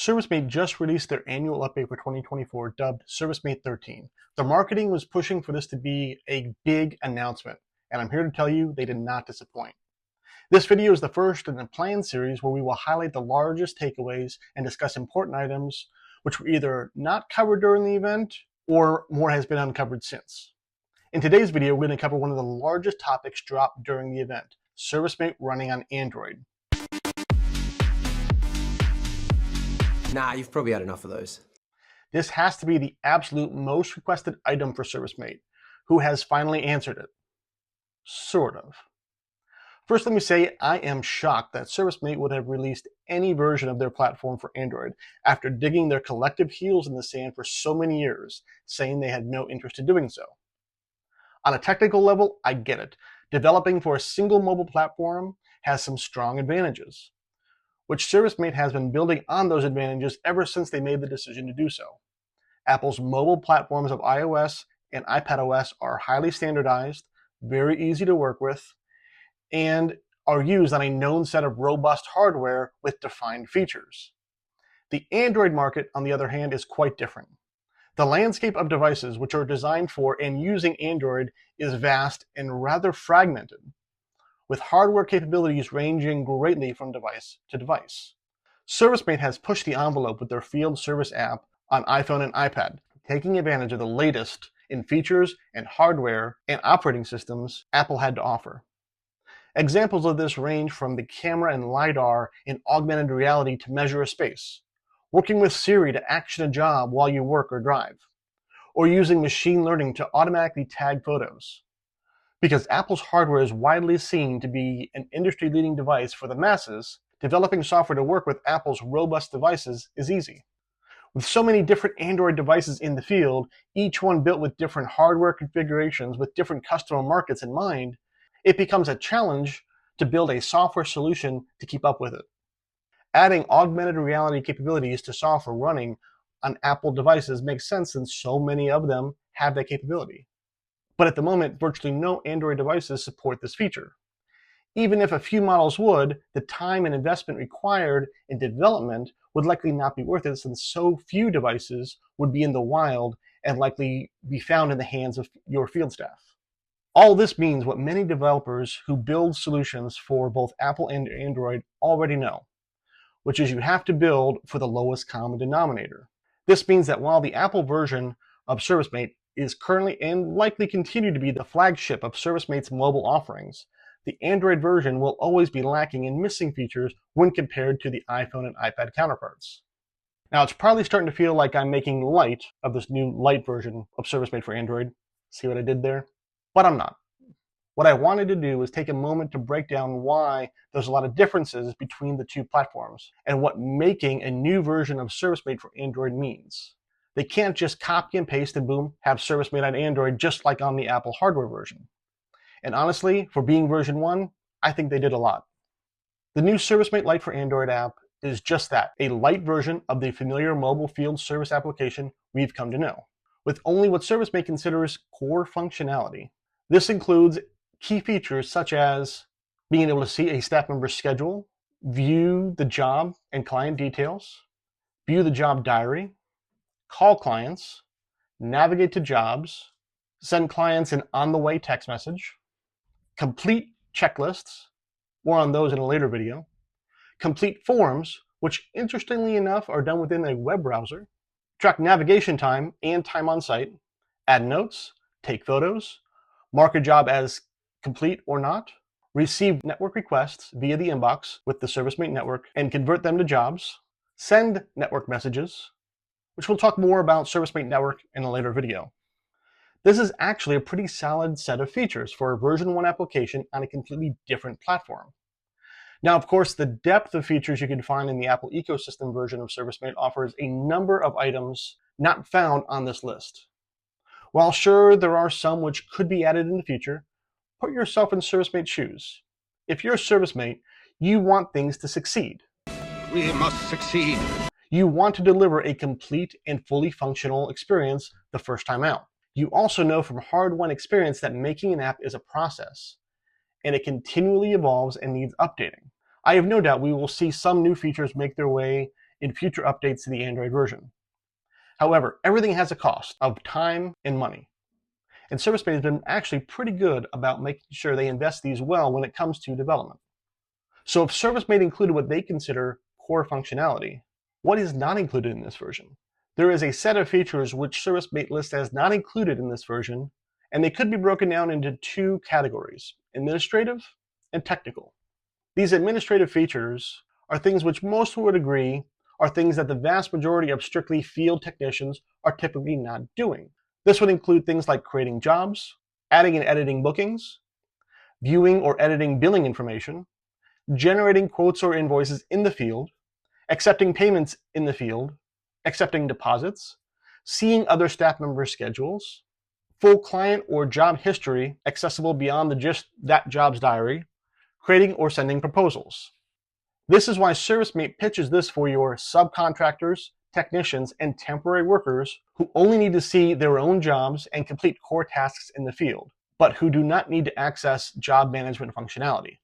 ServiceMate just released their annual update for 2024 dubbed ServiceMate 13. The marketing was pushing for this to be a big announcement, and I'm here to tell you they did not disappoint. This video is the first in a planned series where we will highlight the largest takeaways and discuss important items which were either not covered during the event or more has been uncovered since. In today's video, we're going to cover one of the largest topics dropped during the event, ServiceMate running on Android. Nah, you've probably had enough of those. This has to be the absolute most requested item for ServiceMate, who has finally answered it. Sort of. First, let me say I am shocked that ServiceMate would have released any version of their platform for Android after digging their collective heels in the sand for so many years, saying they had no interest in doing so. On a technical level, I get it. Developing for a single mobile platform has some strong advantages, which ServiceMate has been building on those advantages ever since they made the decision to do so. Apple's mobile platforms of iOS and iPadOS are highly standardized, very easy to work with, and are used on a known set of robust hardware with defined features. The Android market, on the other hand, is quite different. The landscape of devices which are designed for and using Android is vast and rather fragmented, with hardware capabilities ranging greatly from device to device. ServiceMate has pushed the envelope with their field service app on iPhone and iPad, taking advantage of the latest in features and hardware and operating systems Apple had to offer. Examples of this range from the camera and LiDAR in augmented reality to measure a space, working with Siri to action a job while you work or drive, or using machine learning to automatically tag photos. Because Apple's hardware is widely seen to be an industry-leading device for the masses, developing software to work with Apple's robust devices is easy. With so many different Android devices in the field, each one built with different hardware configurations with different customer markets in mind, it becomes a challenge to build a software solution to keep up with it. Adding augmented reality capabilities to software running on Apple devices makes sense since so many of them have that capability. But at the moment, virtually no Android devices support this feature. Even if a few models would, the time and investment required in development would likely not be worth it since so few devices would be in the wild and likely be found in the hands of your field staff. All this means what many developers who build solutions for both Apple and Android already know, which is you have to build for the lowest common denominator. This means that while the Apple version of ServiceMate is currently and likely continue to be the flagship of ServiceMate's mobile offerings, the Android version will always be lacking in missing features when compared to the iPhone and iPad counterparts. Now, it's probably starting to feel like I'm making light of this new Lite version of ServiceMate for Android. See what I did there? But I'm not. What I wanted to do was take a moment to break down why there's a lot of differences between the two platforms and what making a new version of ServiceMate for Android means. They can't just copy and paste and boom, have ServiceMate on Android just like on the Apple hardware version. And honestly, for being version 1, I think they did a lot. The new ServiceMate Lite for Android app is just that, a light version of the familiar mobile field service application we've come to know, with only what ServiceMate considers core functionality. This includes key features such as being able to see a staff member's schedule, view the job and client details, view the job diary, call clients, navigate to jobs, send clients an on-the-way text message, complete checklists, more on those in a later video, complete forms, which interestingly enough are done within a web browser, track navigation time and time on site, add notes, take photos, mark a job as complete or not, receive network requests via the inbox with the ServiceMate network and convert them to jobs, send network messages, which we'll talk more about ServiceMate Network in a later video. This is actually a pretty solid set of features for a version 1 application on a completely different platform. Now, of course, the depth of features you can find in the Apple ecosystem version of ServiceMate offers a number of items not found on this list. While sure, there are some which could be added in the future, put yourself in ServiceMate's shoes. If you're ServiceMate, you want things to succeed. We must succeed. You want to deliver a complete and fully functional experience the first time out. You also know from hard-won experience that making an app is a process, and it continually evolves and needs updating. I have no doubt we will see some new features make their way in future updates to the Android version. However, everything has a cost of time and money. And ServiceMate has been actually pretty good about making sure they invest these well when it comes to development. So if ServiceMate included what they consider core functionality, what is not included in this version? There is a set of features which ServiceMate lists as not included in this version, and they could be broken down into two categories: administrative and technical. These administrative features are things which most would agree are things that the vast majority of strictly field technicians are typically not doing. This would include things like creating jobs, adding and editing bookings, viewing or editing billing information, generating quotes or invoices in the field, accepting payments in the field, accepting deposits, seeing other staff members' schedules, full client or job history accessible beyond just that job's diary, creating or sending proposals. This is why ServiceMate pitches this for your subcontractors, technicians, and temporary workers who only need to see their own jobs and complete core tasks in the field, but who do not need to access job management functionality.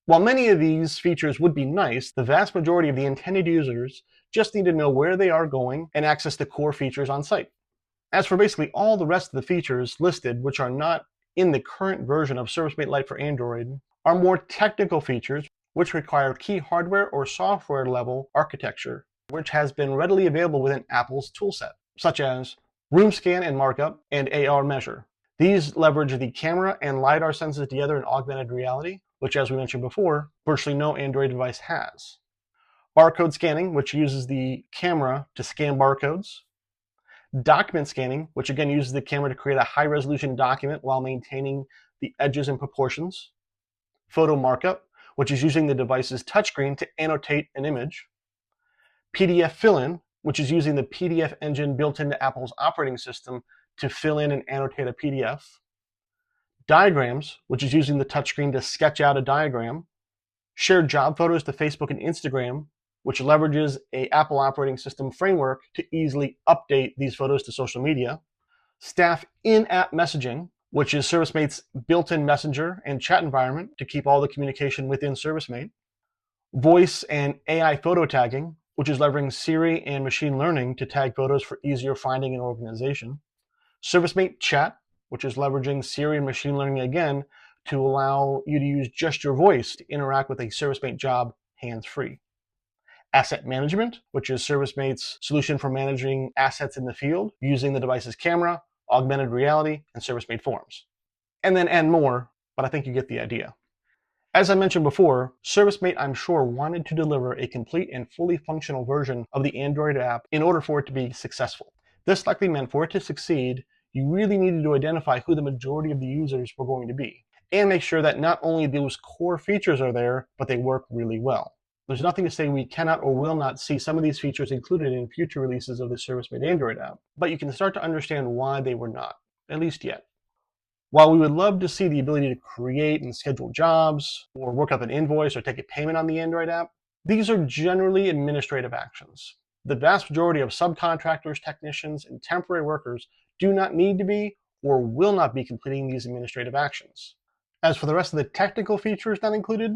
While many of these features would be nice, the vast majority of the intended users just need to know where they are going and access the core features on site. As for basically all the rest of the features listed, which are not in the current version of ServiceMate Lite for Android, are more technical features which require key hardware or software level architecture, which has been readily available within Apple's toolset, such as room scan and markup and AR measure. These leverage the camera and LiDAR senses together in augmented reality, which, as we mentioned before, virtually no Android device has. Barcode scanning, which uses the camera to scan barcodes. Document scanning, which again uses the camera to create a high-resolution document while maintaining the edges and proportions. Photo markup, which is using the device's touchscreen to annotate an image. PDF fill-in, which is using the PDF engine built into Apple's operating system to fill in and annotate a PDF. Diagrams, which is using the touchscreen to sketch out a diagram. Share job photos to Facebook and Instagram, which leverages an Apple operating system framework to easily update these photos to social media. Staff in-app messaging, which is ServiceMate's built-in messenger and chat environment to keep all the communication within ServiceMate. Voice and AI photo tagging, which is leveraging Siri and machine learning to tag photos for easier finding and organization. ServiceMate Chat, which is leveraging Siri and machine learning again to allow you to use just your voice to interact with a ServiceMate job hands-free. Asset management, which is ServiceMate's solution for managing assets in the field using the device's camera, augmented reality, and ServiceMate Forms. And more, but I think you get the idea. As I mentioned before, ServiceMate, I'm sure, wanted to deliver a complete and fully functional version of the Android app in order for it to be successful. This likely meant for it to succeed, you really needed to identify who the majority of the users were going to be, and make sure that not only those core features are there, but they work really well. There's nothing to say we cannot or will not see some of these features included in future releases of the ServiceMate Android app, but you can start to understand why they were not, at least yet. While we would love to see the ability to create and schedule jobs, or work up an invoice or take a payment on the Android app, these are generally administrative actions. The vast majority of subcontractors, technicians, and temporary workers do not need to be or will not be completing these administrative actions. As for the rest of the technical features not included,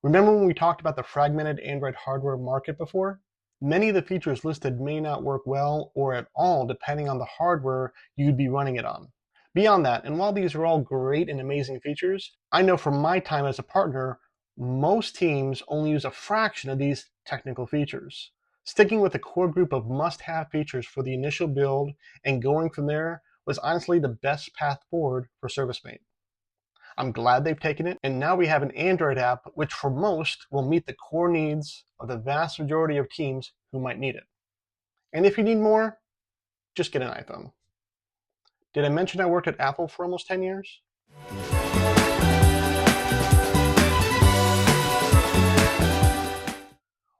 remember when we talked about the fragmented Android hardware market before? Many of the features listed may not work well or at all depending on the hardware you'd be running it on. Beyond that, and while these are all great and amazing features, I know from my time as a partner, most teams only use a fraction of these technical features. Sticking with a core group of must-have features for the initial build and going from there was honestly the best path forward for ServiceMate. I'm glad they've taken it, and now we have an Android app which for most will meet the core needs of the vast majority of teams who might need it. And if you need more, just get an iPhone. Did I mention I worked at Apple for almost 10 years?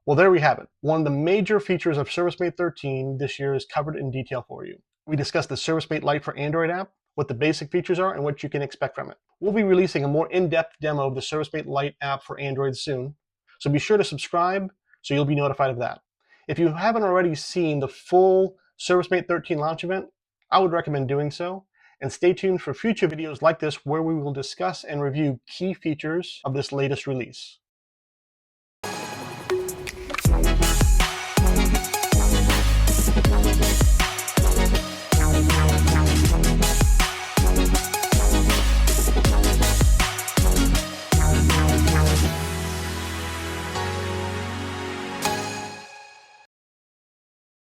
Well, there we have it. One of the major features of ServiceMate 13 this year is covered in detail for you. We discussed the ServiceMate Lite for Android app, what the basic features are, and what you can expect from it. We'll be releasing a more in-depth demo of the ServiceMate Lite app for Android soon, so be sure to subscribe so you'll be notified of that. If you haven't already seen the full ServiceMate 13 launch event, I would recommend doing so, and stay tuned for future videos like this where we will discuss and review key features of this latest release.